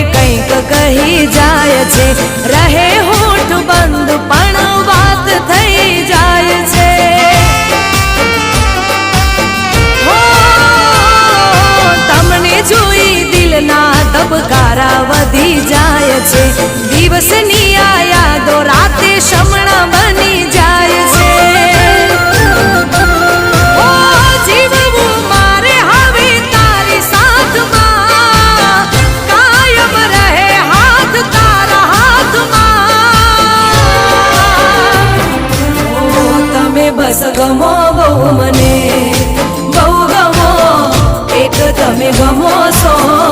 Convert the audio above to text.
કંઈક કહી જાય છે, રહે હોઠ બંધ પણ વાત થઈ જાય છે। તમને જોઈ દિલના ધબકારા વધી જાય છે, દિવસની આ યાદો રાતે શમણા બની જાય છે। બસ ગમો બહુ મને બહુ ગમો, એક તમે ગમો છો।